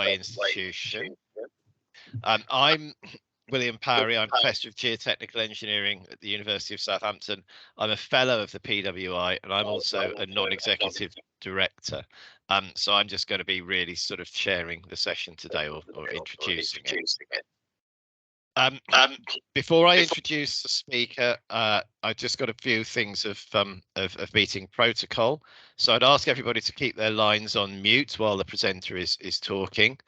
institution. I'm William Parry. I'm Professor of Geotechnical Engineering at the University of Southampton. I'm a Fellow of the PWI, and I'm also a non-executive director. So I'm just going to be really sort of chairing the session today, or introducing it. Before I introduce the speaker, I've just got a few things of meeting protocol. So I'd ask everybody to keep their lines on mute while the presenter is talking.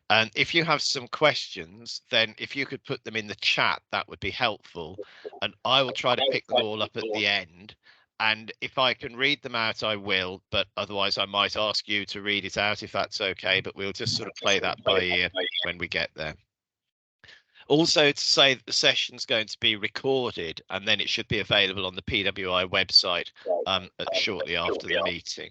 And if you have some questions, then if you could put them in the chat, that would be helpful. And I will try to pick them all up at the end. And if I can read them out, I will. But otherwise, I might ask you to read it out if that's okay. But we'll just sort of play that by ear when we get there. Also, to say that the session's going to be recorded, and then it should be available on the PWI website shortly after the meeting.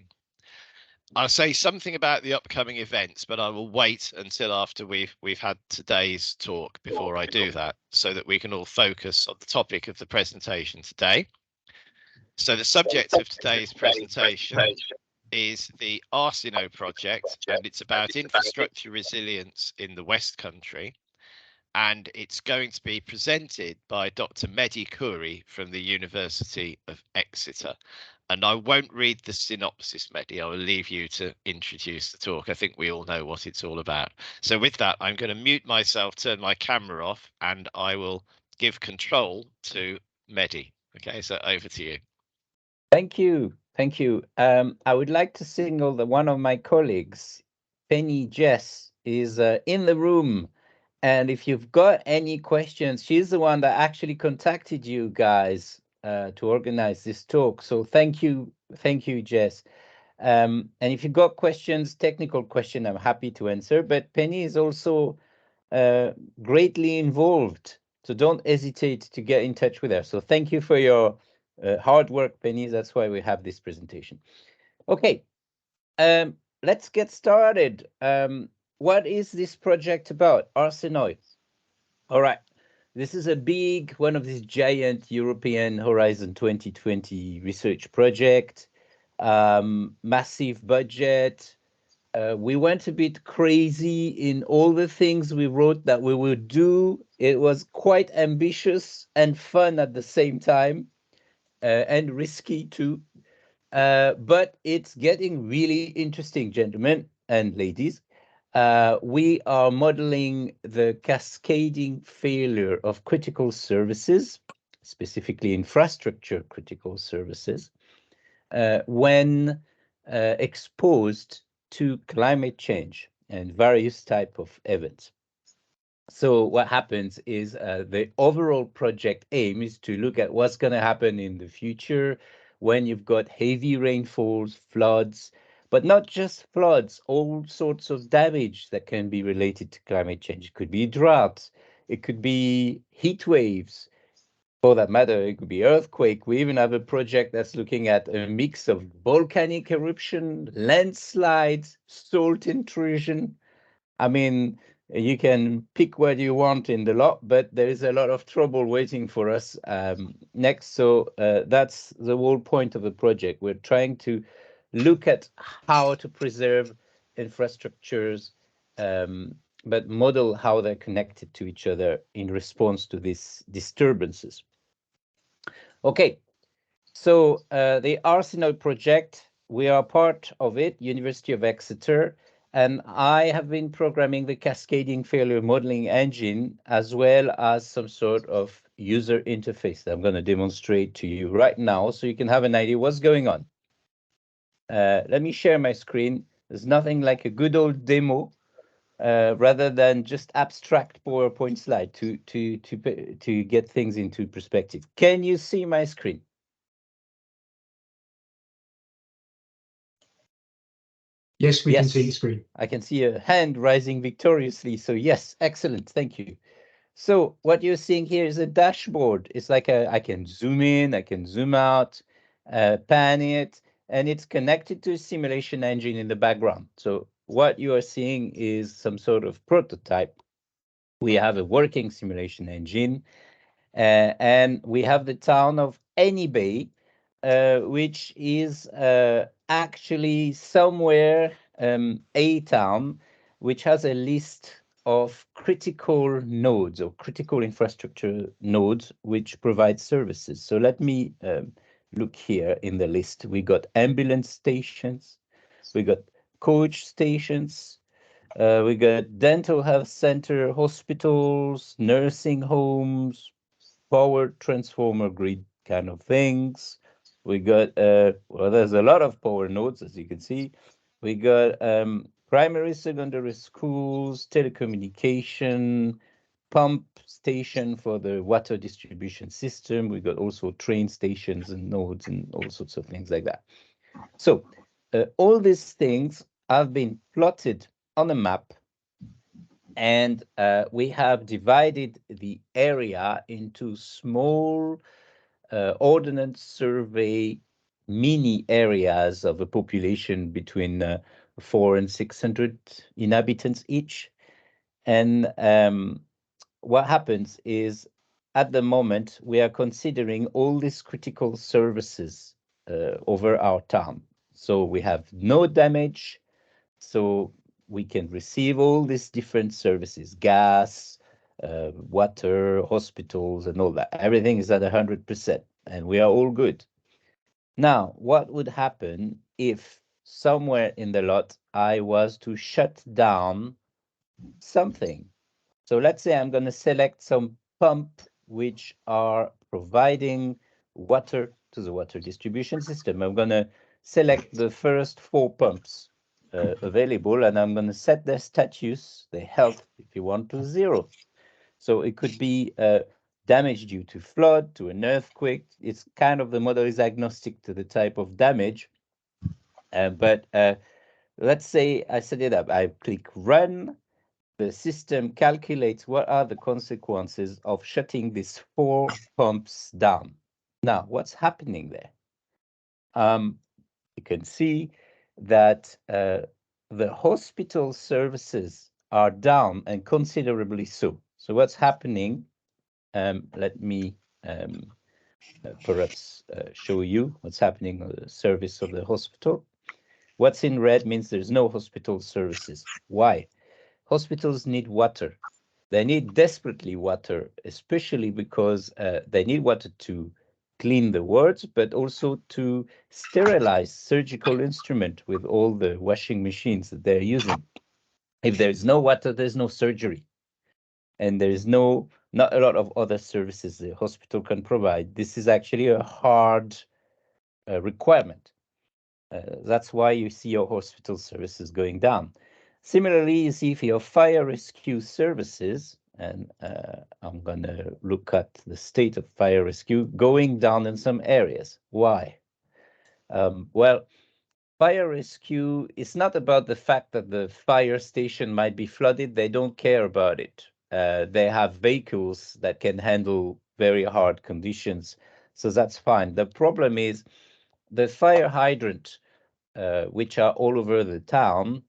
I'll say something about the upcoming events, but I will wait until after we've had today's talk before I do that, so that we can all focus on the topic of the presentation today. So the subject of today's presentation is the ARSINOE project, and it's about infrastructure resilience in the West Country. And it's going to be presented by Dr. Mehdi Khoury from the University of Exeter. And I won't read the synopsis, Mehdi. I will leave you to introduce the talk. I think we all know what it's all about. So with that, I'm going to mute myself, turn my camera off, and I will give control to Mehdi. Okay, so over to you. Thank you. Thank you. I would like to signal that one of my colleagues, Penny Jess, is in the room. And if you've got any questions, she's the one that actually contacted you guys to organize this talk. So thank you, Jess. And if you've got questions, technical question, I'm happy to answer. But Penny is also greatly involved, so don't hesitate to get in touch with her. So thank you for your hard work, Penny. That's why we have this presentation. Okay, let's get started. What is this project about? ARSINOE. All right, this is a big, one of these giant European Horizon 2020 research project, massive budget. We went a bit crazy in all the things we wrote that we would do. It was quite ambitious and fun at the same time, and risky too. But it's getting really interesting, gentlemen and ladies. We are modeling the cascading failure of critical services, specifically infrastructure critical services, when exposed to climate change and various type of events. So what happens is the overall project aim is to look at what's going to happen in the future when you've got heavy rainfalls, floods, but not just floods, all sorts of damage that can be related to climate change. It could be droughts, it could be heat waves, for that matter, it could be earthquake. We even have a project that's looking at a mix of volcanic eruption, landslides, salt intrusion. I mean, you can pick what you want in the lot, but there is a lot of trouble waiting for us next. So that's the whole point of the project. We're trying to look at how to preserve infrastructures, but model how they're connected to each other in response to these disturbances. Okay, so the ARSINOE project, we are part of it, University of Exeter, and I have been programming the cascading failure modeling engine as well as some sort of user interface that I'm going to demonstrate to you right now so you can have an idea what's going on. Let me share my screen. There's nothing like a good old demo rather than just abstract PowerPoint slide to get things into perspective. Can you see my screen? Yes, we can see the screen. I can see a hand rising victoriously. So yes, excellent. Thank you. So what you're seeing here is a dashboard. It's like I can zoom in, I can zoom out, pan it, and it's connected to a simulation engine in the background. So what you are seeing is some sort of prototype. We have a working simulation engine, and we have the town of Any Bay, which is actually somewhere a town which has a list of critical nodes or critical infrastructure nodes which provide services. So let me look here in the list. We got ambulance stations, we got coach stations, we got dental health center, hospitals, nursing homes, power transformer grid kind of things. We got, well, there's a lot of power nodes, as you can see. We got primary, secondary schools, telecommunication, pump station for the water distribution system. We got also train stations and nodes and all sorts of things like that. So all these things have been plotted on a map, and we have divided the area into small ordnance survey mini areas of a population between 400 and 600 inhabitants each. And what happens is, at the moment, we are considering all these critical services over our town. So we have no damage, so we can receive all these different services, gas, water, hospitals, and all that. Everything is at 100%, and we are all good. Now, what would happen if somewhere in the lot I was to shut down something? So let's say I'm going to select some pump which are providing water to the water distribution system. I'm going to select the first 4 pumps available, and I'm going to set their status, their health, if you want, to 0. So it could be damage due to flood, to an earthquake. It's kind of, the model is agnostic to the type of damage. But let's say I set it up. I click run. The system calculates what are the consequences of shutting these 4 pumps down. Now, what's happening there? You can see that the hospital services are down, and considerably so. So what's happening? Let me perhaps show you what's happening on the service of the hospital. What's in red means there's no hospital services. Why? Hospitals need water. They need desperately water, especially because they need water to clean the wards, but also to sterilize surgical instrument with all the washing machines that they're using. If there's no water, there's no surgery. And there's not a lot of other services the hospital can provide. This is actually a hard requirement. That's why you see your hospital services going down. Similarly, you see for your fire rescue services, and I'm going to look at the state of fire rescue going down in some areas. Why? Well, fire rescue is not about the fact that the fire station might be flooded. They don't care about it. They have vehicles that can handle very hard conditions, so that's fine. The problem is the fire hydrant, which are all over the town,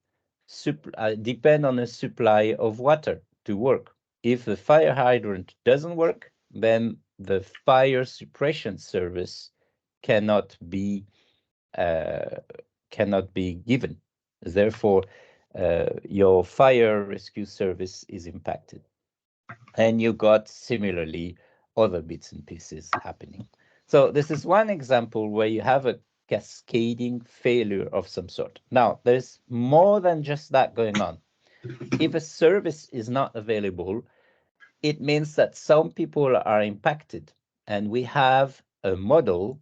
depend on a supply of water to work. If the fire hydrant doesn't work, then the fire suppression service cannot be given. Therefore, your fire rescue service is impacted. And you got similarly other bits and pieces happening. So this is one example where you have a cascading failure of some sort. Now, there's more than just that going on. If a service is not available, it means that some people are impacted. And we have a model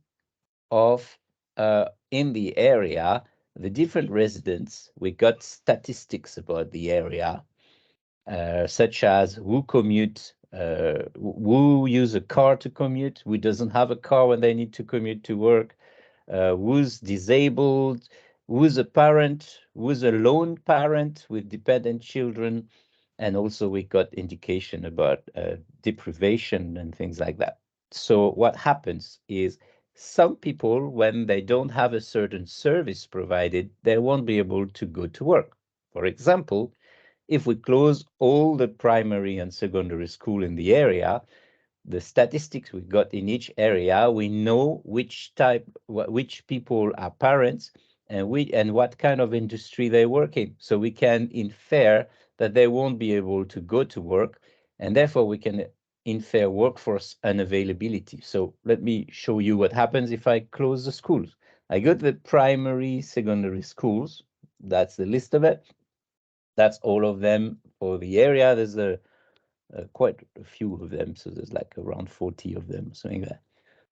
of, in the area, the different residents. We got statistics about the area, such as who commute, who use a car to commute, who doesn't have a car when they need to commute to work, who's disabled, who's a parent, who's a lone parent with dependent children, and also we got indication about deprivation and things like that. So what happens is some people, when they don't have a certain service provided, they won't be able to go to work. For example, if we close all the primary and secondary school in the area, the statistics we got in each area, we know which people are parents and what kind of industry they work in. So we can infer that they won't be able to go to work, and therefore we can infer workforce unavailability. So let me show you what happens if I close the schools. I go to the primary, secondary schools. That's the list of it. That's all of them for the area. There's quite a few of them, so there's like around 40 of them, something like that.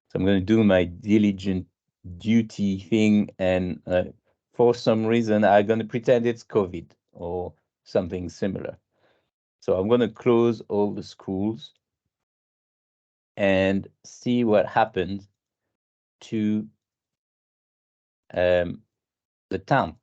So I'm going to do my diligent duty thing, and for some reason, I'm going to pretend it's COVID or something similar. So I'm going to close all the schools and see what happens to the town.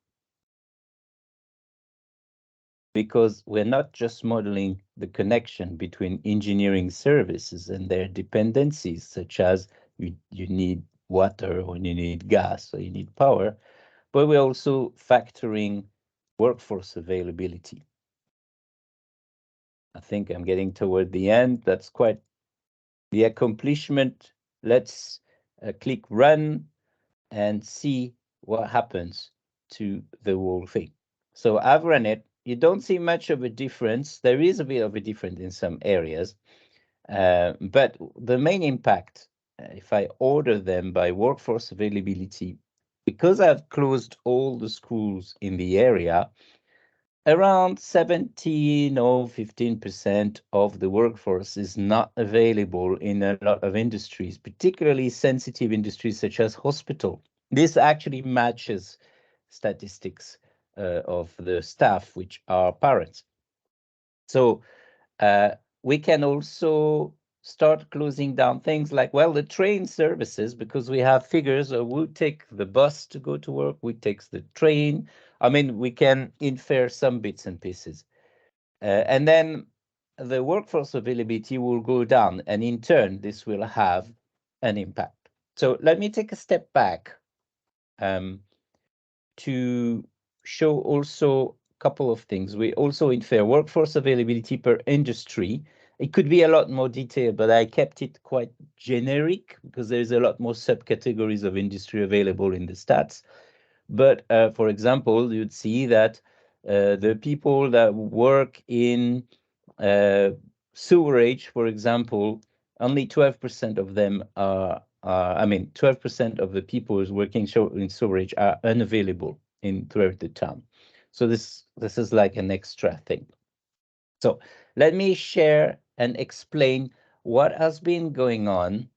Because we're not just modeling the connection between engineering services and their dependencies, such as you need water or you need gas or you need power, but we're also factoring workforce availability. I think I'm getting toward the end. That's quite the accomplishment. Let's click run and see what happens to the whole thing. So I've run it. You don't see much of a difference. There is a bit of a difference in some areas, but the main impact, if I order them by workforce availability, because I've closed all the schools in the area, around 17 or 15% of the workforce is not available in a lot of industries, particularly sensitive industries such as hospital. This actually matches statistics of the staff, which are parents. So we can also start closing down things like, well, the train services, because we have figures of who take the bus to go to work, who takes the train. I mean, we can infer some bits and pieces. And then the workforce availability will go down, and in turn, this will have an impact. So let me take a step back to show also a couple of things. We also infer workforce availability per industry. It could be a lot more detailed, but I kept it quite generic because there's a lot more subcategories of industry available in the stats. But for example, you'd see that the people that work in sewerage, for example, only 12% of them are, I mean, 12% of the people who's working in sewerage are unavailable throughout the town. So this is like an extra thing. So let me share and explain what has been going on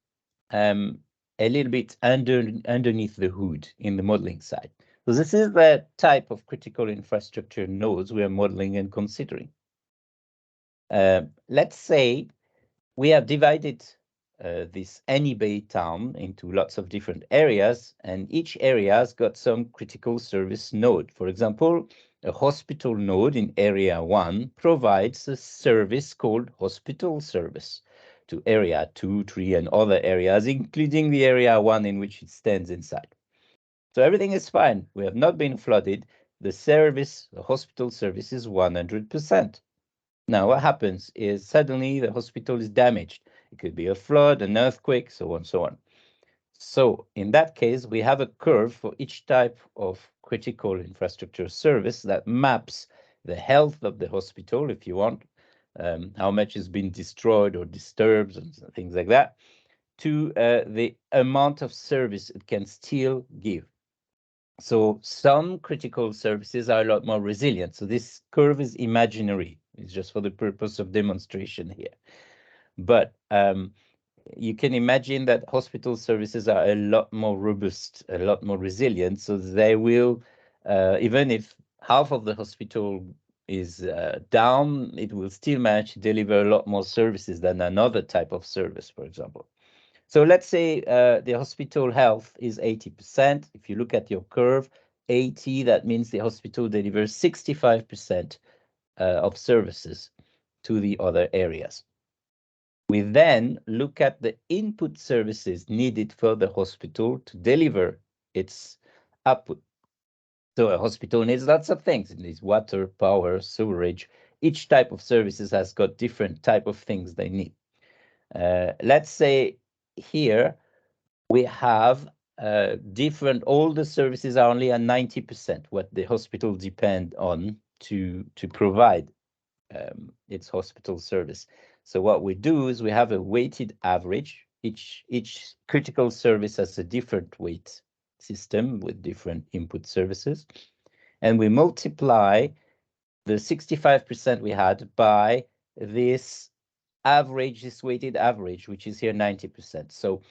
a little bit underneath the hood in the modeling side. So this is the type of critical infrastructure nodes we are modeling and considering. Let's say we have divided this Any Bay town into lots of different areas, and each area has got some critical service node. For example, a hospital node in area 1 provides a service called hospital service to area 2, 3, and other areas, including the area 1 in which it stands inside. So everything is fine. We have not been flooded. The hospital service is 100%. Now, what happens is suddenly the hospital is damaged. It could be a flood, an earthquake, so on, so on. So in that case, we have a curve for each type of critical infrastructure service that maps the health of the hospital, if you want, how much has been destroyed or disturbed and things like that, to the amount of service it can still give. So some critical services are a lot more resilient. So this curve is imaginary. It's just for the purpose of demonstration here. But you can imagine that hospital services are a lot more robust, a lot more resilient. So they will, even if half of the hospital is down, it will still manage to deliver a lot more services than another type of service, for example. So let's say the hospital health is 80%. If you look at your curve, 80, that means the hospital delivers 65% of services to the other areas. We then look at the input services needed for the hospital to deliver its output. So a hospital needs lots of things. It needs water, power, sewerage. Each type of services has got different type of things they need. Let's say here we have all the services are only at 90% what the hospital depend on to provide its hospital service. So what we do is we have a weighted average. Each critical service has a different weight system with different input services. And we multiply the 65% we had by this average, this weighted average, which is here 90%. So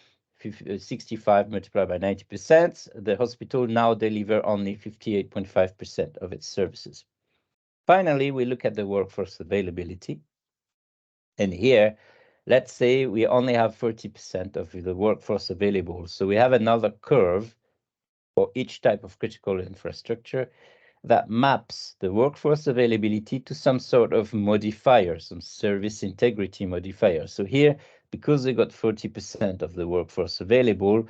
65 multiplied by 90%, the hospital now deliver only 58.5% of its services. Finally, we look at the workforce availability. And here, let's say we only have 30% of the workforce available. So we have another curve for each type of critical infrastructure that maps the workforce availability to some sort of modifier, some service integrity modifier. So here, because we got 40% of the workforce available,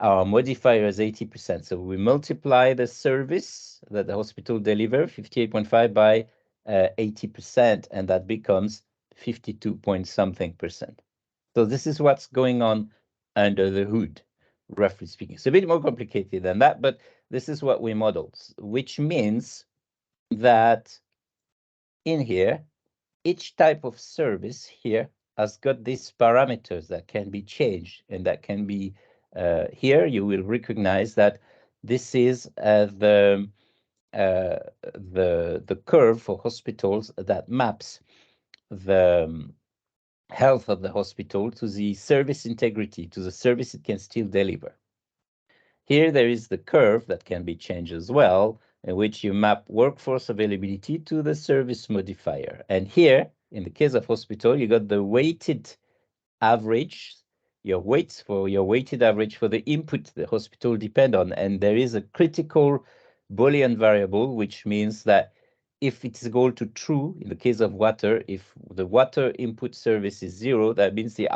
our modifier is 80%. So we multiply the service that the hospital deliver, 58.5 by 80%, and that becomes 52 point something percent. So this is what's going on under the hood, roughly speaking. It's a bit more complicated than that, but this is what we model, which means that in here, each type of service here has got these parameters that can be changed, and that can be here. You will recognize that this is the curve for hospitals that maps the health of the hospital to the service integrity, to the service it can still deliver. Here there is the curve that can be changed as well, in which you map workforce availability to the service modifier. And here, in the case of hospital, you got the weighted average, your weighted average for the input the hospital depend on. And there is a critical Boolean variable, which means that if it's equal to true, in the case of water, if the water input service is 0, that means the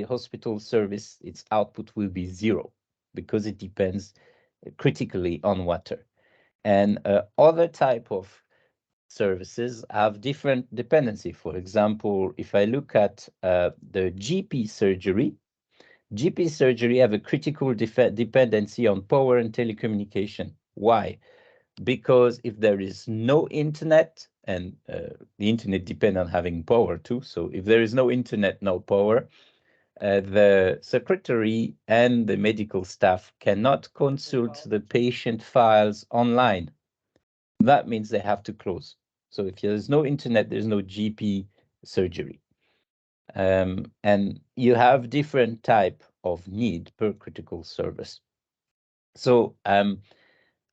hospital service, its output will be 0, because it depends critically on water. And other type of services have different dependency. For example, if I look at the GP surgery have a critical dependency on power and telecommunication. Why? Because if there is no internet, and the internet depends on having power too, so if there is no internet, no power, the secretary and the medical staff cannot consult the patient files online. That means they have to close. So if there's no internet, there's no GP surgery. And you have different type of need per critical service. So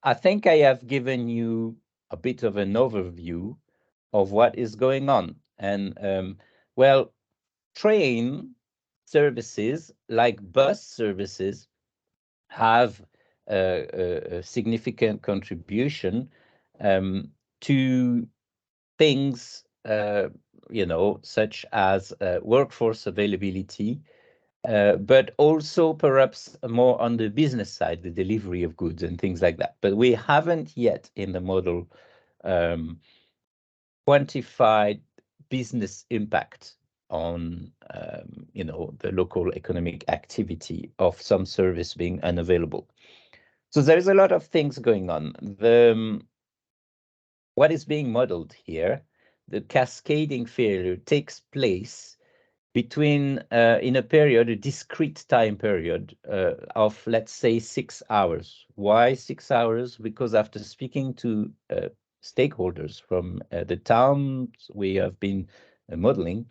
I think I have given you a bit of an overview of what is going on. And well, train services like bus services have a significant contribution to things, such as workforce availability, but also perhaps more on the business side, the delivery of goods and things like that. But we haven't yet in the model quantified business impact on the local economic activity of some service being unavailable. So there is a lot of things going on. What is being modeled here, the cascading failure takes place between in a period, a discrete time period of, let's say, 6 hours. Why 6 hours? Because after speaking to stakeholders from the towns we have been modeling,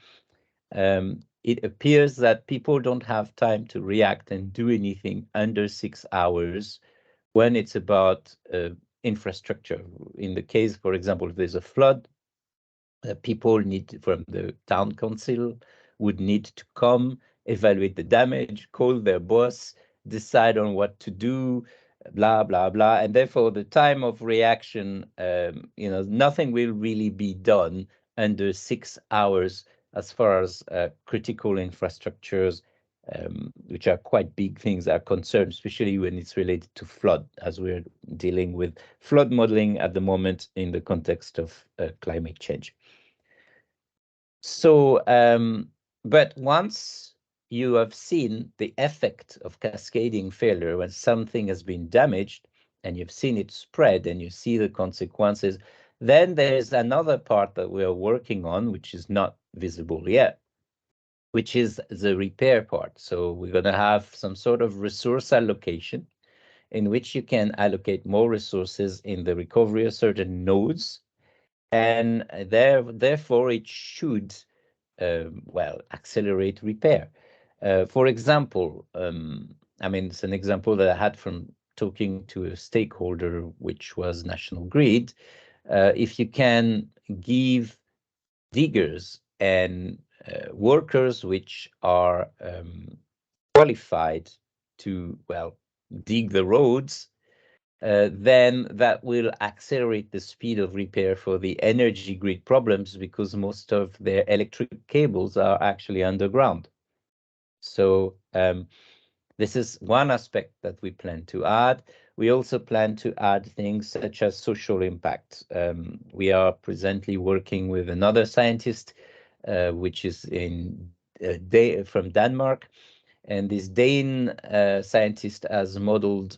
it appears that people don't have time to react and do anything under 6 hours when it's about infrastructure. In the case, for example, if there's a flood, people from the town council would need to come, evaluate the damage, call their boss, decide on what to do, blah, blah, blah. And therefore, the time of reaction, nothing will really be done under 6 hours as far as critical infrastructures, which are quite big things, are concerned, especially when it's related to flood, as we're dealing with flood modeling at the moment in the context of climate change. So, but once you have seen the effect of cascading failure when something has been damaged and you've seen it spread and you see the consequences, then there's another part that we are working on, which is not visible yet, which is the repair part. So we're going to have some sort of resource allocation in which you can allocate more resources in the recovery of certain nodes. And therefore, it should, well, accelerate repair. For example, I mean, it's an example that I had from talking to a stakeholder, which was National Grid. If you can give diggers and workers which are qualified to, well, dig the roads, then that will accelerate the speed of repair for the energy grid problems because most of their electric cables are actually underground. So this is one aspect that we plan to add. We also plan to add things such as social impact. We are presently working with another scientist, which is from Denmark, and this Dane scientist has modeled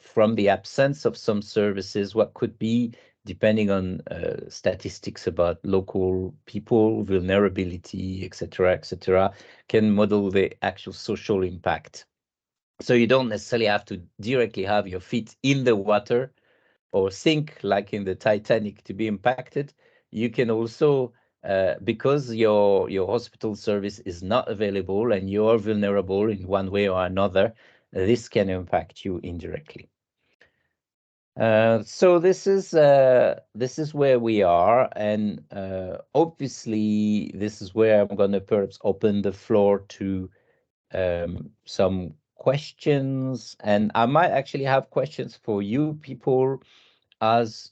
from the absence of some services, what could be, depending on statistics about local people, vulnerability, etc., can model the actual social impact. So you don't necessarily have to directly have your feet in the water or sink like in the Titanic to be impacted. You can also, because your hospital service is not available and you are vulnerable in one way or another, this can impact you indirectly. So this is where we are, and obviously this is where I'm going to perhaps open the floor to some questions, and I might actually have questions for you people as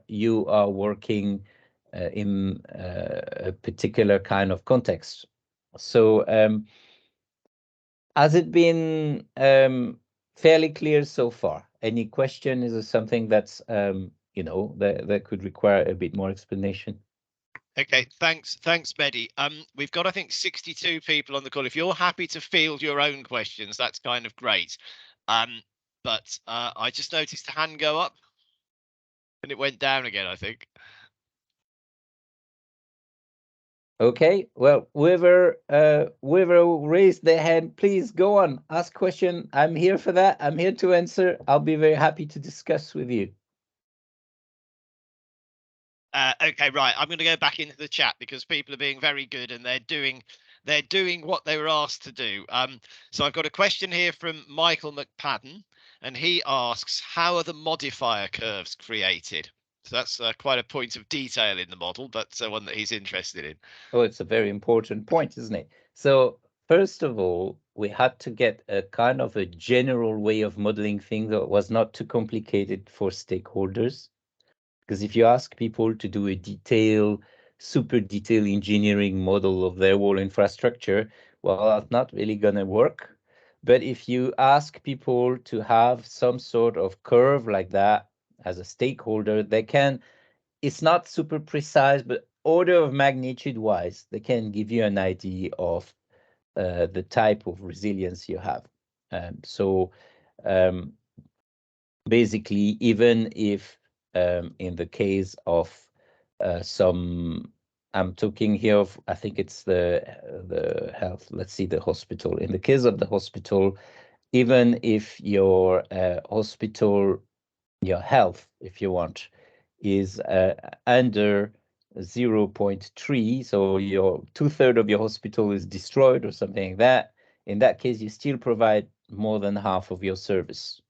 you are working in a particular kind of context. So has it been fairly clear so far? Any question? Is there something that's you know, that could require a bit more explanation? Okay, thanks, Mehdi. We've got, I think, 62 people on the call. If you're happy to field your own questions, that's kind of great. But I just noticed a hand go up, and it went down again, I think. Okay, well, whoever raised their hand, please go on, ask question. I'm here for that. I'm here to answer. I'll be very happy to discuss with you. Okay, right. I'm going to go back into the chat because people are being very good and they're doing what they were asked to do. So I've got a question here from Michael McPadden, and he asks, how are the modifier curves created? So that's quite a point of detail in the model, but one that he's interested in. Oh, it's a very important point, isn't it? So first of all, we had to get a kind of a general way of modeling things that was not too complicated for stakeholders. Because if you ask people to do a super detailed engineering model of their whole infrastructure, well, that's not really going to work. But if you ask people to have some sort of curve like that as a stakeholder, they can, it's not super precise, but order of magnitude wise, they can give you an idea of the type of resilience you have. So basically, even if in the case of some, I'm talking here of, I think it's the health, let's see, the hospital. In the case of the hospital, even if your hospital, your health, if you want, is under 0.3, so your 2/3 of your hospital is destroyed or something like that, in that case, you still provide more than half of your service.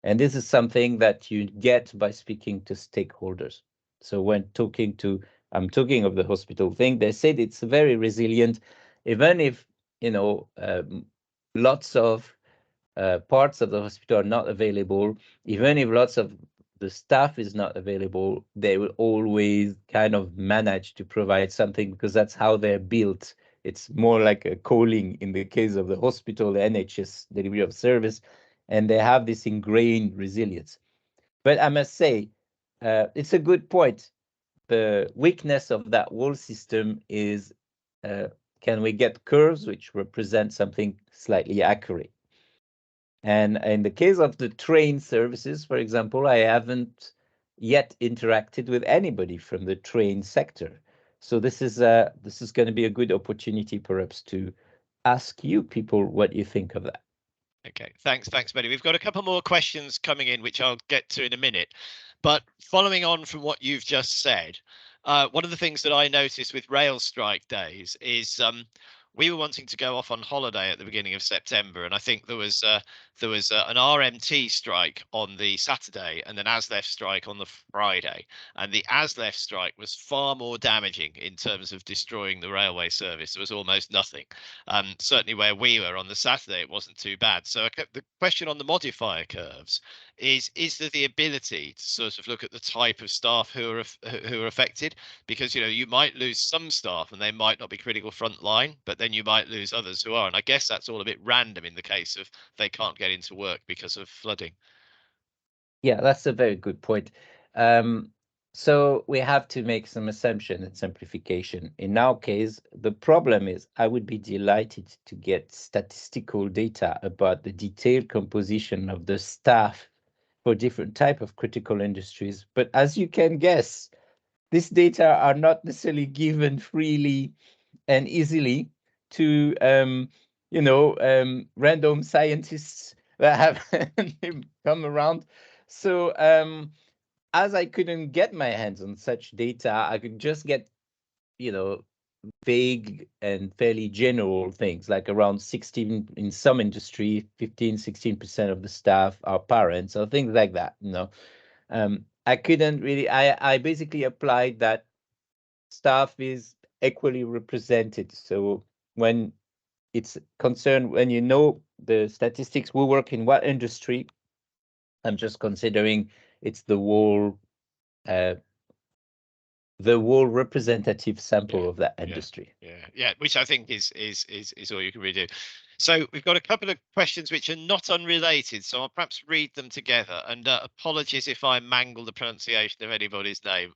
And this is something that you get by speaking to stakeholders. So when I'm talking of the hospital thing, they said it's very resilient, even if, you know, lots of parts of the hospital are not available, even if lots of the staff is not available, they will always kind of manage to provide something because that's how they're built. It's more like a calling in the case of the hospital, the NHS delivery of service, and they have this ingrained resilience. But I must say, it's a good point. The weakness of that whole system is Can we get curves which represent something slightly accurate? And in the case of the train services, for example, I haven't yet interacted with anybody from the train sector. So this is going to be a good opportunity perhaps to ask you people what you think of that. Okay, thanks, Mehdi. We've got a couple more questions coming in, which I'll get to in a minute. But following on from what you've just said, one of the things that I noticed with rail strike days is we were wanting to go off on holiday at the beginning of September, and I think there was an RMT strike on the Saturday and an ASLEF strike on the Friday. And the ASLEF strike was far more damaging in terms of destroying the railway service. There was almost nothing. Certainly where we were on the Saturday, it wasn't too bad. So the question on the modifier curves is there the ability to sort of look at the type of staff who are affected? Because you might lose some staff and they might not be critical front line, but then you might lose others who are. And I guess that's all a bit random in the case of they can't get into work because of flooding. Yeah, that's a very good point. So we have to make some assumption and simplification. In our case, the problem is I would be delighted to get statistical data about the detailed composition of the staff for different type of critical industries. But as you can guess, these data are not necessarily given freely and easily to random scientists that have come around. So as I couldn't get my hands on such data, I could just get vague and fairly general things, like around 16 in some industry, 15-16% of the staff are parents or things like that. I couldn't really, I basically applied that staff is equally represented. So when it's concerned, when the statistics, we work in what industry, I'm just considering it's the whole representative sample of that industry. Yeah, which I think is all you can really do. So we've got a couple of questions which are not unrelated, so I'll perhaps read them together. And apologies if I mangle the pronunciation of anybody's name.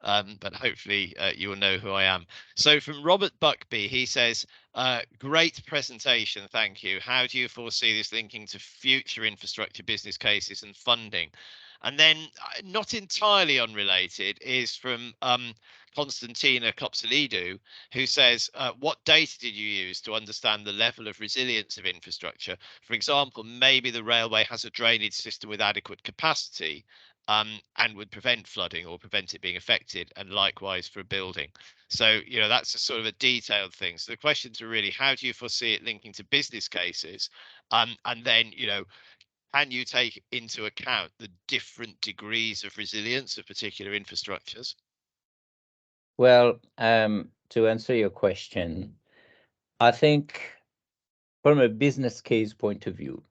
But hopefully you will know who I am. So from Robert Buckby, he says, great presentation, thank you. How do you foresee this linking to future infrastructure business cases and funding? And then not entirely unrelated is from Konstantina Kopsalidou, who says, what data did you use to understand the level of resilience of infrastructure? For example, maybe the railway has a drainage system with adequate capacity, and would prevent flooding or prevent it being affected, and likewise for a building. So, that's a sort of a detailed thing. So the questions are really, how do you foresee it linking to business cases? And then, can you take into account the different degrees of resilience of particular infrastructures? Well, to answer your question, I think from a business case point of view,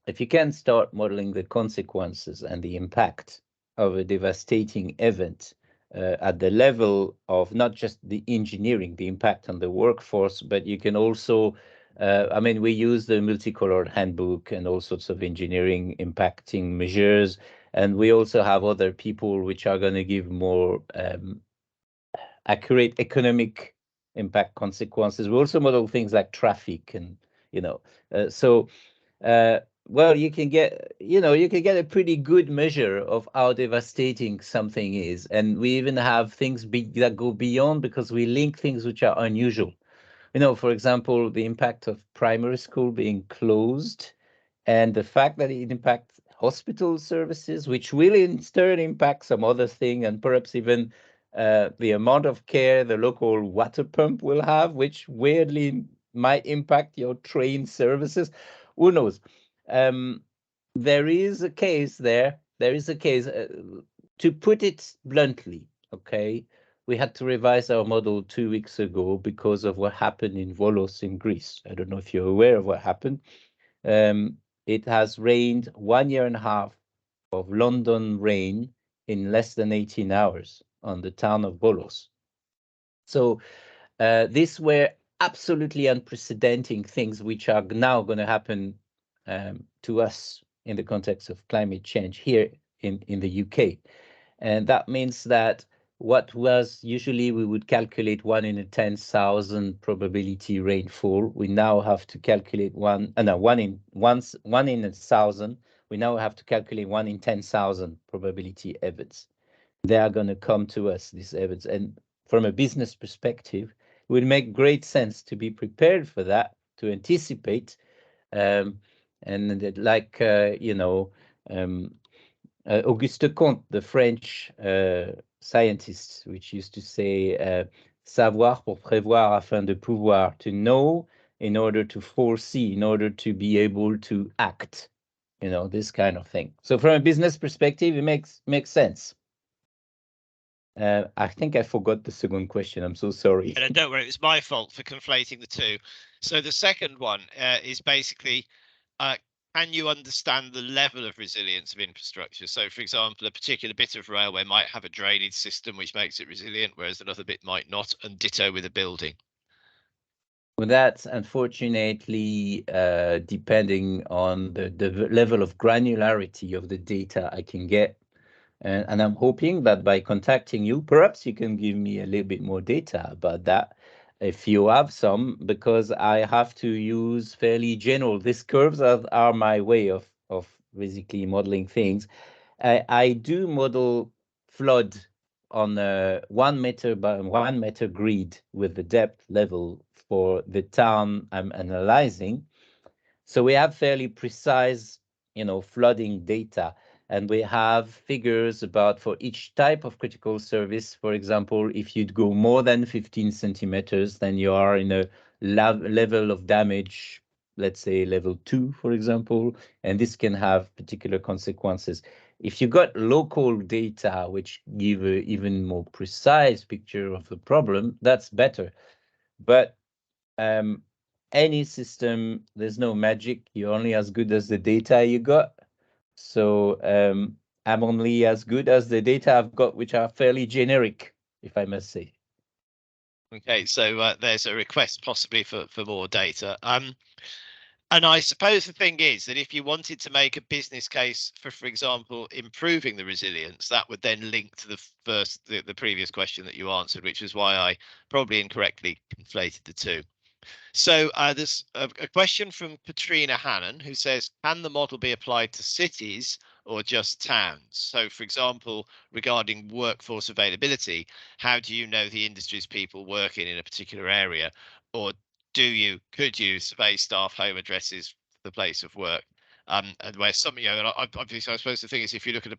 if you can start modeling the consequences and the impact of a devastating event at the level of not just the engineering, the impact on the workforce, but you can also, we use the multicolored handbook and all sorts of engineering impacting measures. And we also have other people which are going to give more accurate economic impact consequences. We also model things like traffic and, well, you can get a pretty good measure of how devastating something is. And we even have things that go beyond, because we link things which are unusual. For example, the impact of primary school being closed and the fact that it impacts hospital services, which will in turn impact some other thing, and perhaps even the amount of care the local water pump will have, which weirdly might impact your train services. Who knows? There is a case there. There is a case. To put it bluntly, okay, we had to revise our model 2 weeks ago because of what happened in Volos in Greece. I don't know if you're aware of what happened. It has rained 1.5 years of London rain in less than 18 hours on the town of Volos. So these were absolutely unprecedented things which are now going to happen to us in the context of climate change here in the UK. And that means that what was usually we would calculate 1 in a 10,000 probability rainfall. We now have to calculate one in 1,000. We now have to calculate 1 in 10,000 probability events. They are going to come to us, these events. And from a business perspective, it would make great sense to be prepared for that, to anticipate. And like, Auguste Comte, the French scientist, which used to say, savoir pour prévoir afin de pouvoir, to know in order to foresee, in order to be able to act, this kind of thing. So from a business perspective, it makes sense. I think I forgot the second question. I'm so sorry. No, don't worry, it's my fault for conflating the two. So the second one is basically, can you understand the level of resilience of infrastructure? So, for example, a particular bit of railway might have a drainage system which makes it resilient, whereas another bit might not, and ditto with a building. Well, that's unfortunately depending on the level of granularity of the data I can get. And I'm hoping that by contacting you, perhaps you can give me a little bit more data about that, if you have some, because I have to use fairly general. These curves are my way of basically modeling things. I do model flood on a 1 meter by 1 meter grid with the depth level for the town I'm analyzing. So we have fairly precise, flooding data. And we have figures about for each type of critical service. For example, if you'd go more than 15 centimeters, then you are in a level of damage, let's say level 2, for example, and this can have particular consequences. If you got local data, which give an even more precise picture of the problem, that's better. But any system, there's no magic. You're only as good as the data you got. So I'm only as good as the data I've got, which are fairly generic, if I must say. Okay, so there's a request possibly for more data. And I suppose the thing is that if you wanted to make a business case for example, improving the resilience, that would then link to the previous question that you answered, which is why I probably incorrectly conflated the two. So there's a question from Katrina Hannon, who says, can the model be applied to cities or just towns? So, for example, regarding workforce availability, how do you know the industries people work in a particular area? Or could you survey staff home addresses for the place of work? And where some, obviously, I suppose the thing is, if you look at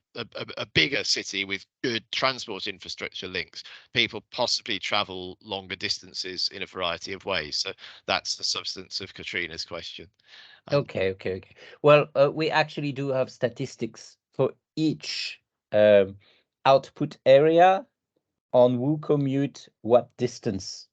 a bigger city with good transport infrastructure links, people possibly travel longer distances in a variety of ways. So that's the substance of Katrina's question. Okay. Well, we actually do have statistics for each output area on who commute what distance.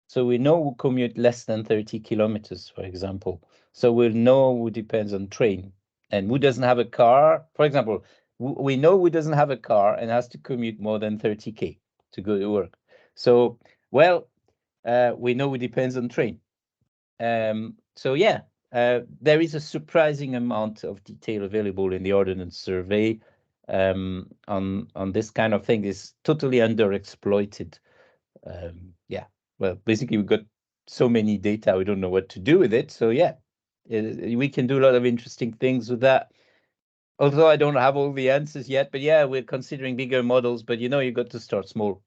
So we know who commute less than 30 kilometers, for example. So we'll know who depends on train and who doesn't have a car. For example, we know who doesn't have a car and has to commute more than 30K to go to work. So, well, we know who depends on train. So yeah, there is a surprising amount of detail available in the ordnance survey on this kind of thing. Is totally underexploited. Yeah, well, basically we've got so many data, we don't know what to do with it. So yeah, we can do a lot of interesting things with that. Although I don't have all the answers yet, but yeah, we're considering bigger models, but you got to start small.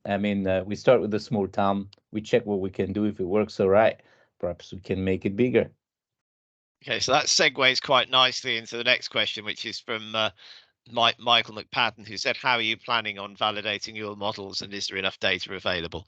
I mean, we start with a small town, we check what we can do. If it works all right, perhaps we can make it bigger. Okay, so that segues quite nicely into the next question, which is from Michael McPadden, who said, how are you planning on validating your models and is there enough data available?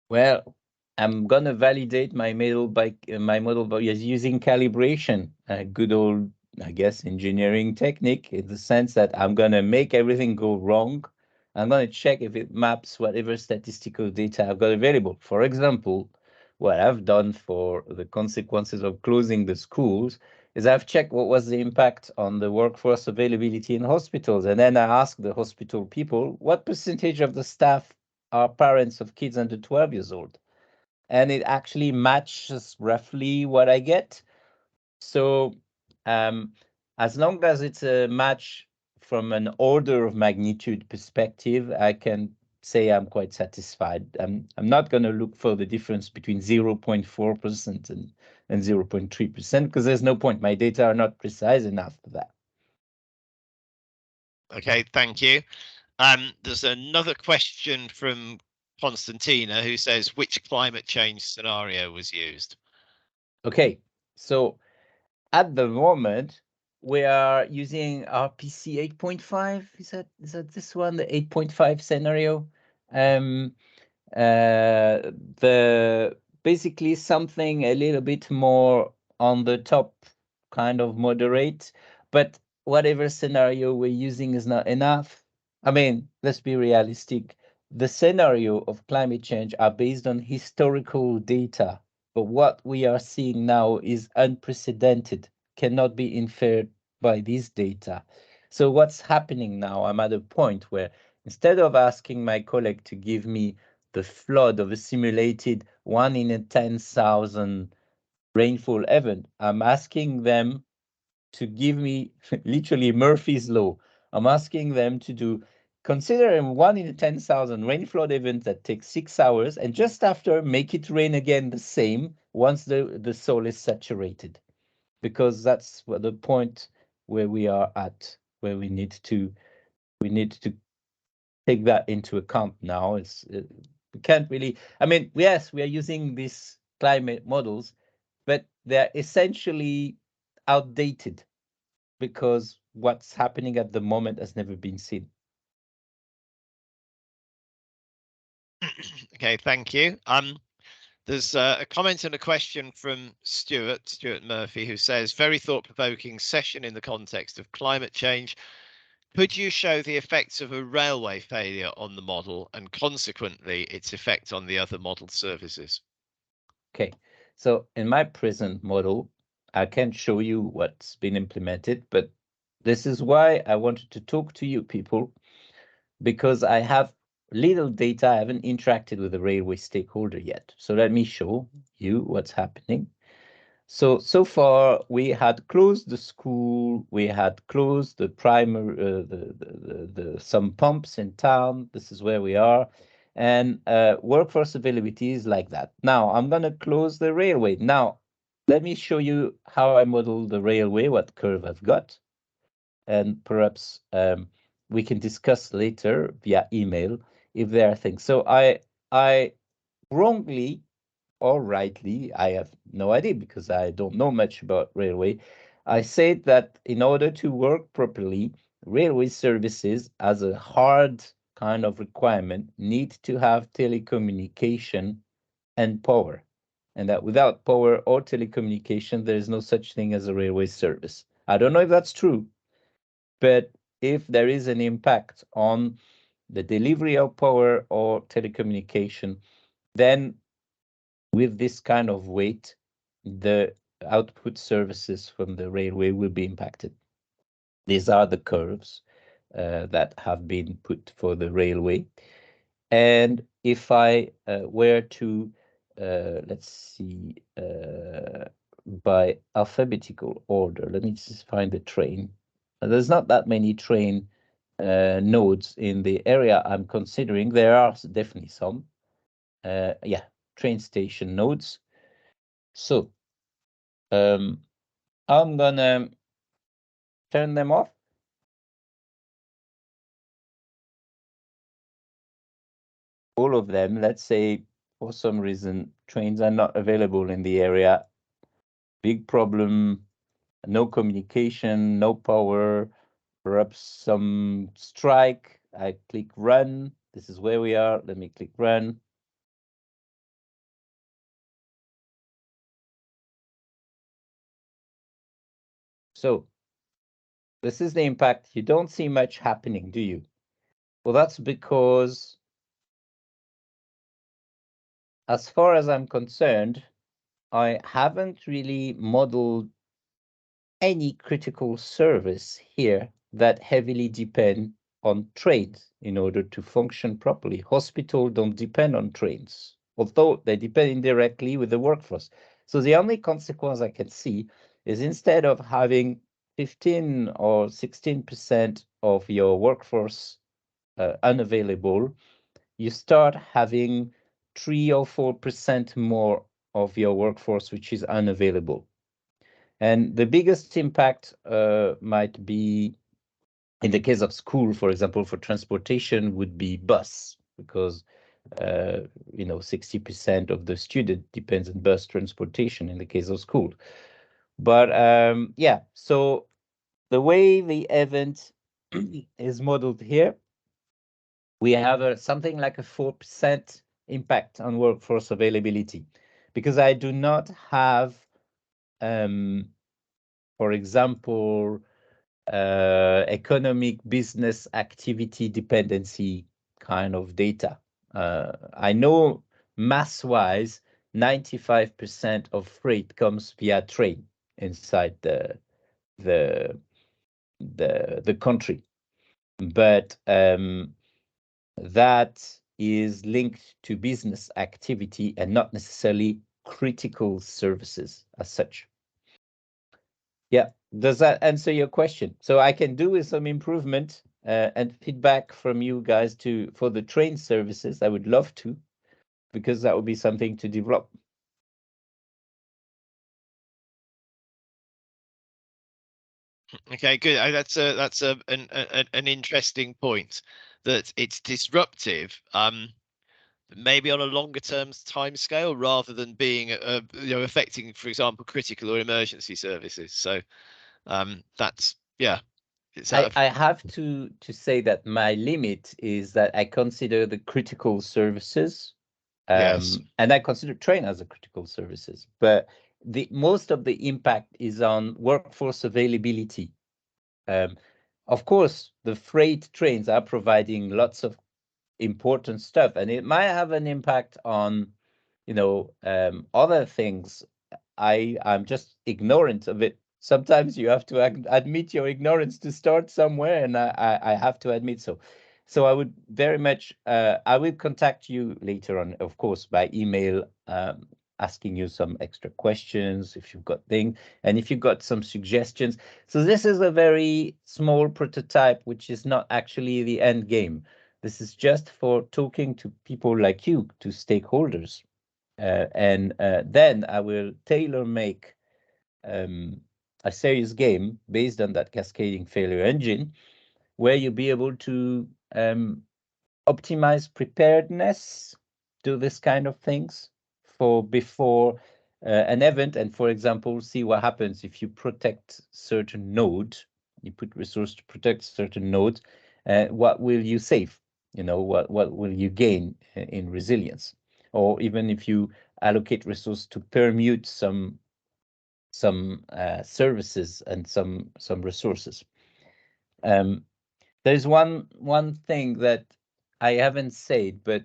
Well, I'm gonna validate my model by using calibration, a good old, I guess, engineering technique, in the sense that I'm gonna make everything go wrong. I'm gonna check if it maps whatever statistical data I've got available. For example, what I've done for the consequences of closing the schools is I've checked what was the impact on the workforce availability in hospitals, and then I asked the hospital people what percentage of the staff are parents of kids under 12 years old. And it actually matches roughly what I get. So as long as it's a match from an order of magnitude perspective, I can say I'm quite satisfied. I'm not going to look for the difference between 0.4% and 0.3% because there's no point. My data are not precise enough for that. Okay, thank you. There's another question from Constantina who says, which climate change scenario was used? Okay, so at the moment, we are using RPC 8.5. Is that this one, the 8.5 scenario? The basically something a little bit more on the top, kind of moderate, but whatever scenario we're using is not enough. I mean, let's be realistic. The scenario of climate change are based on historical data, but what we are seeing now is unprecedented, cannot be inferred by these data. So what's happening now? I'm at a point where instead of asking my colleague to give me the flood of a simulated 1 in a 10,000 rainfall event, I'm asking them to give me literally Murphy's Law. I'm asking them to do, consider a 1 in a 10,000 rain flood event that takes 6 hours, and just after make it rain again the same once the soil is saturated. Because that's what the point where we are at, where we need to take that into account now. We can't really, I mean, yes, we are using these climate models, but they're essentially outdated because what's happening at the moment has never been seen. Okay, thank you. There's a comment and a question from Stuart Murphy, who says, very thought-provoking session in the context of climate change. Could you show the effects of a railway failure on the model and consequently its effect on the other model services? Okay, so in my present model, I can't show you what's been implemented, but this is why I wanted to talk to you people, because I have little data. I haven't interacted with the railway stakeholder yet. So let me show you what's happening. So far we had closed the school, we had closed the primary, some pumps in town. This is where we are, and workforce availability is like that. Now I'm gonna close the railway. Now let me show you how I model the railway, what curve I've got, and perhaps we can discuss later via email if there are things. So I wrongly or rightly, I have no idea because I don't know much about railway. I said that in order to work properly, railway services as a hard kind of requirement need to have telecommunication and power. And that without power or telecommunication, there is no such thing as a railway service. I don't know if that's true, but if there is an impact on the delivery of power or telecommunication, then with this kind of weight, the output services from the railway will be impacted. These are the curves that have been put for the railway. And if I were to, let's see, by alphabetical order, let me just find the train. There's not that many train nodes in the area I'm considering. There are definitely some. Yeah, train station nodes. So I'm gonna turn them off. All of them. Let's say for some reason trains are not available in the area. Big problem, no communication, no power, perhaps some strike. I click run. This is where we are. Let me click run. So this is the impact. You don't see much happening, do you? Well, that's because as far as I'm concerned, I haven't really modeled any critical service here that heavily depend on trains in order to function properly. Hospitals don't depend on trains, although they depend indirectly with the workforce. So the only consequence I can see is instead of having 15 or 16% of your workforce unavailable, you start having 3 or 4% more of your workforce which is unavailable. And the biggest impact might be, in the case of school, for example, for transportation, would be bus, because 60% of the student depends on bus transportation in the case of school. But yeah, so the way the event is modeled here, we have something like a 4% impact on workforce availability, because I do not have, for example, economic business activity dependency kind of data. I know mass-wise, 95% of freight comes via train inside the country, but that is linked to business activity and not necessarily critical services as such. Yeah, does that answer your question? So I can do with some improvement and feedback from you guys for the train services. I would love to, because that would be something to develop. Okay, good. That's an interesting point, that it's disruptive, maybe on a longer term time scale, rather than being affecting, for example, critical or emergency services. So that's, yeah, it's I have to say that my limit is that I consider the critical services, yes. and I consider train as a critical services, but the most of the impact is on workforce availability. Of course, the freight trains are providing lots of important stuff, and it might have an impact on, other things. I'm just ignorant of it. Sometimes you have to admit your ignorance to start somewhere, and I have to admit so. So I would very much, I will contact you later on, of course, by email, asking you some extra questions if you've got things, and if you've got some suggestions. So this is a very small prototype, which is not actually the end game. This is just for talking to people like you, to stakeholders. And then I will tailor make a serious game based on that cascading failure engine, where you'll be able to optimize preparedness, do this kind of things for before an event, and for example, see what happens if you protect certain node, you put resource to protect certain nodes, what will you save? What will you gain in resilience? Or even if you allocate resource to permute some services and some resources. There's one thing that I haven't said, but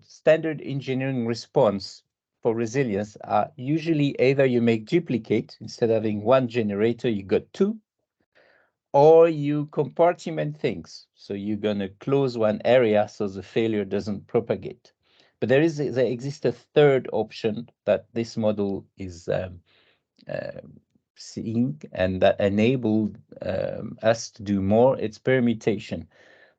standard engineering response for resilience are usually either you make duplicate, instead of having one generator, you got two, or you compartment things. So you're gonna close one area so the failure doesn't propagate. But there exists a third option that this model is seeing, and that enabled us to do more. It's permutation.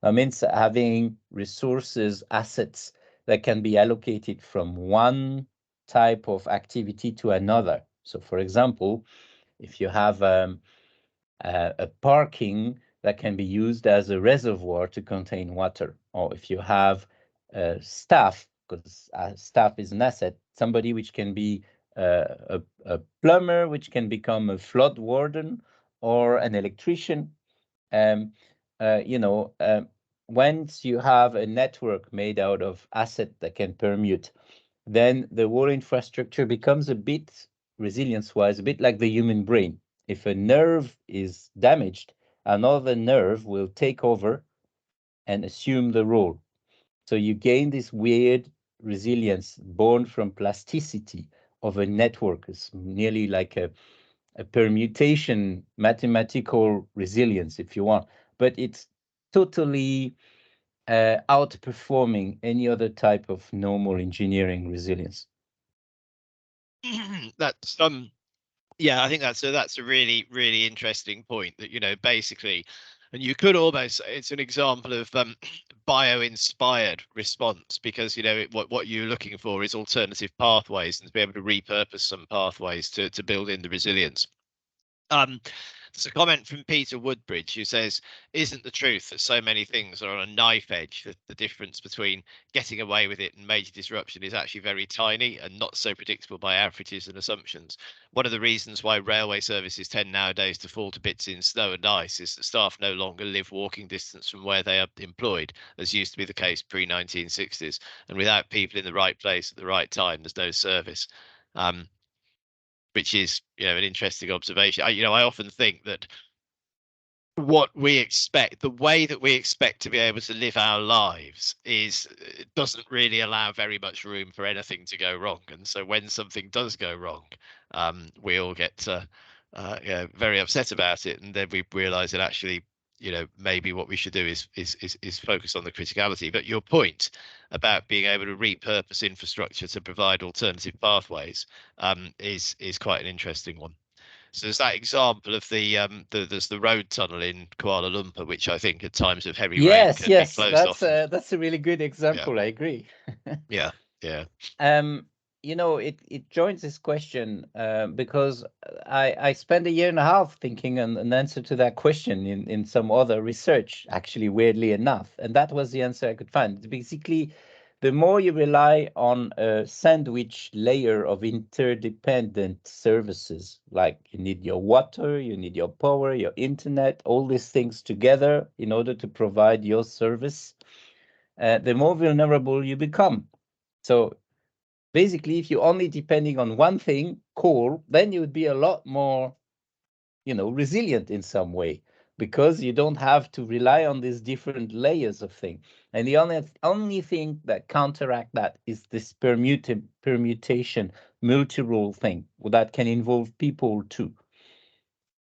That means having resources, assets that can be allocated from one type of activity to another. So for example, if you have a parking that can be used as a reservoir to contain water, or if you have staff, because staff is an asset, somebody which can be a plumber, which can become a flood warden, or an electrician. Once you have a network made out of asset that can permute, then the whole infrastructure becomes a bit, resilience-wise, a bit like the human brain. If a nerve is damaged, another nerve will take over and assume the role. So you gain this weird resilience born from plasticity of a network. It's nearly like a permutation, mathematical resilience, if you want, but it's totally outperforming any other type of normal engineering resilience. That's yeah, I think that's a really, really interesting point, that basically And you could almost say it's an example of bio-inspired response, because what you're looking for is alternative pathways, and to be able to repurpose some pathways to build in the resilience. There's a comment from Peter Woodbridge who says, isn't the truth that so many things are on a knife edge, that the difference between getting away with it and major disruption is actually very tiny and not so predictable by averages and assumptions? One of the reasons why railway services tend nowadays to fall to bits in snow and ice is that staff no longer live walking distance from where they are employed, as used to be the case pre-1960s. And without people in the right place at the right time, there's no service. Which is, an interesting observation. I often think that what we expect, the way that we expect to be able to live our lives, doesn't really allow very much room for anything to go wrong. And so when something does go wrong, we all get very upset about it, and then we realise that actually, maybe what we should do is focus on the criticality. But your point about being able to repurpose infrastructure to provide alternative pathways is quite an interesting one. So there's that example of there's the road tunnel in Kuala Lumpur, which I think at times of heavy rain can be closed off. That's a really good example. Yeah. I agree. Yeah. It joins this question because I spent a year and a half thinking an answer to that question in some other research, actually, weirdly enough. And that was the answer I could find. It's basically, the more you rely on a sandwich layer of interdependent services, like you need your water, you need your power, your internet, all these things together in order to provide your service, the more vulnerable you become. So basically, if you're only depending on one thing, core, then you would be a lot more, resilient in some way, because you don't have to rely on these different layers of things. And the only thing that counteract that is this permutation, multi-role thing that can involve people too.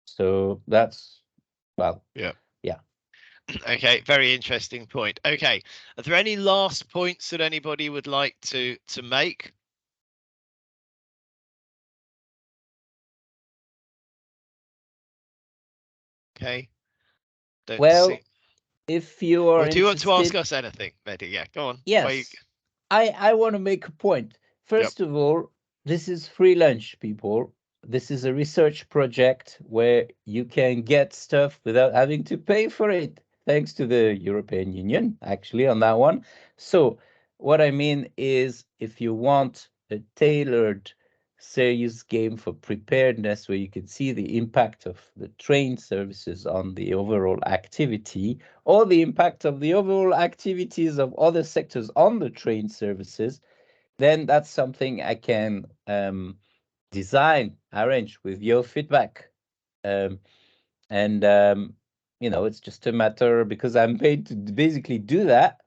So that's, well, Yeah. Yeah. Okay, very interesting point. Okay, are there any last points that anybody would like to make? Okay. If you are Or do you want to ask interested, us anything, Mehdi? Yeah, go on. yes, I want to make a point. First of all, this is free lunch, people. This is a research project where you can get stuff without having to pay for it, thanks to the European Union, actually, on that one. So what I mean is, if you want a tailored, serious game for preparedness, where you can see the impact of the train services on the overall activity, or the impact of the overall activities of other sectors on the train services, then that's something I can design, arrange with your feedback. It's just a matter, because I'm paid to basically do that.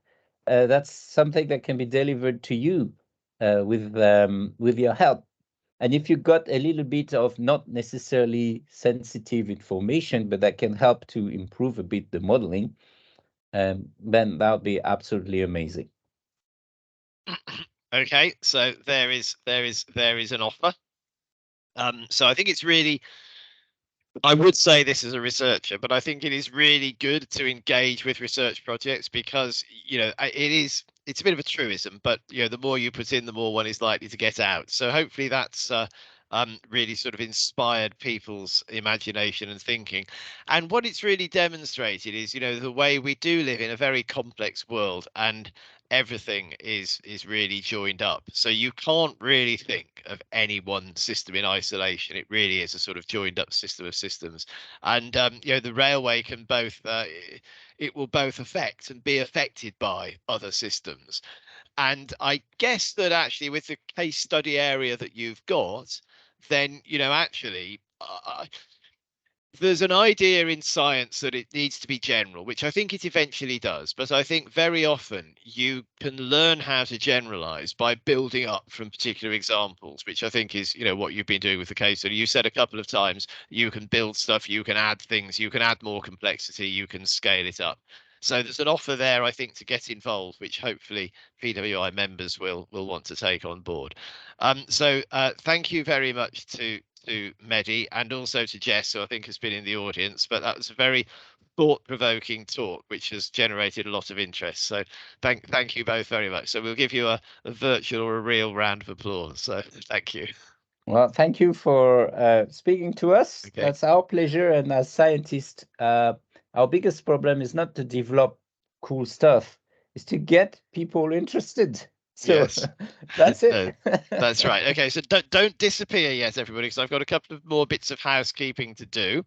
That's something that can be delivered to you with your help. And if you got a little bit of not necessarily sensitive information, but that can help to improve a bit the modeling, then that would be absolutely amazing. Okay, so there is an offer. So I think it's really, I would say this as a researcher, but I think it is really good to engage with research projects, because it's a bit of a truism, but the more you put in, the more one is likely to get out. So hopefully that's really sort of inspired people's imagination and thinking. And what it's really demonstrated is, the way we do live in a very complex world, and everything is really joined up. So you can't really think of any one system in isolation. It really is a sort of joined up system of systems. And the railway can both it will both affect and be affected by other systems. And I guess that actually, with the case study area that you've got, then actually there's an idea in science that it needs to be general, which I think it eventually does. But I think very often you can learn how to generalize by building up from particular examples, which I think is, what you've been doing with the case study. You said a couple of times, you can build stuff, you can add things, you can add more complexity, you can scale it up. So there's an offer there, I think, to get involved, which hopefully PWI members will want to take on board. So thank you very much to to Mehdi and also to Jess, who I think has been in the audience. But that was a very thought-provoking talk, which has generated a lot of interest. So thank you both very much. So we'll give you a virtual or a real round of applause. So thank you. Well, thank you for speaking to us. Okay. That's our pleasure. And as scientists, our biggest problem is not to develop cool stuff, is to get people interested. So yes. that's it. That's right. Okay, so don't disappear yet, everybody, because I've got a couple of more bits of housekeeping to do.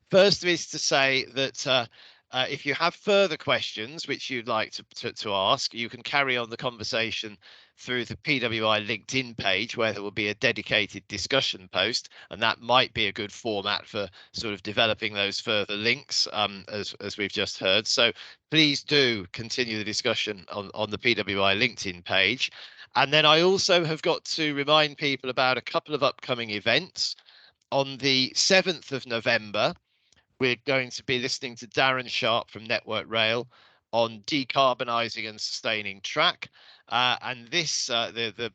First is to say that if you have further questions which you'd like to ask, you can carry on the conversation through the PWI LinkedIn page, where there will be a dedicated discussion post, and that might be a good format for sort of developing those further links, as we've just heard. So please do continue the discussion on the PWI LinkedIn page. And then I also have got to remind people about a couple of upcoming events. On the 7th of November, we're going to be listening to Darren Sharp from Network Rail on decarbonising and sustaining track. And this, the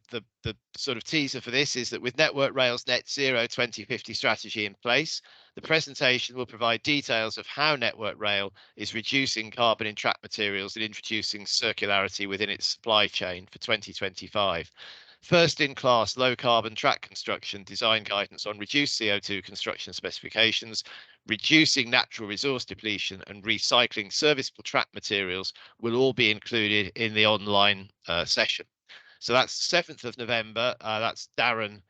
sort of teaser for this is that with Network Rail's Net Zero 2050 strategy in place, the presentation will provide details of how Network Rail is reducing carbon in track materials and introducing circularity within its supply chain for 2025. First in class low carbon track construction design guidance on reduced CO2 construction specifications, reducing natural resource depletion and recycling serviceable track materials will all be included in the online session. So that's 7th of November. That's Darren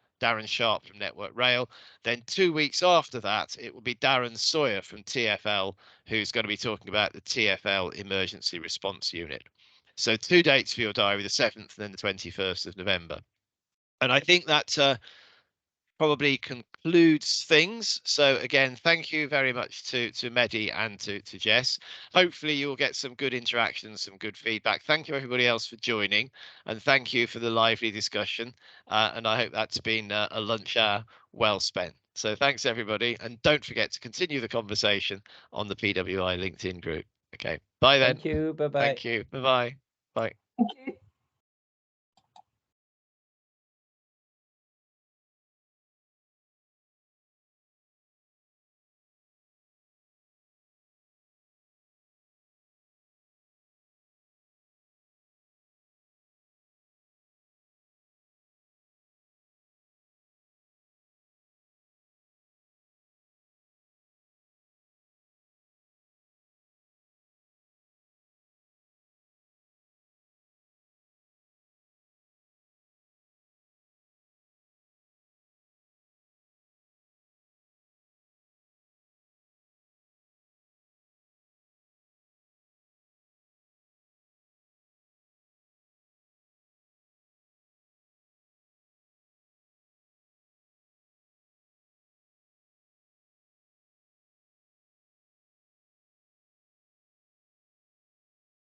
Sharp from Network Rail. Then 2 weeks after that, it will be Darren Sawyer from TfL, who's going to be talking about the TfL Emergency Response Unit. So 2 dates for your diary, the 7th and then the 21st of November. And I think that probably concludes things. So again, thank you very much to Mehdi and to Jess. Hopefully you'll get some good interaction, some good feedback. Thank you everybody else for joining, and thank you for the lively discussion. And I hope that's been a lunch hour well spent. So thanks everybody, and don't forget to continue the conversation on the PWI LinkedIn group. Okay, bye then. Thank you. Bye-bye. Thank you. Bye-bye. Bye. Thank you.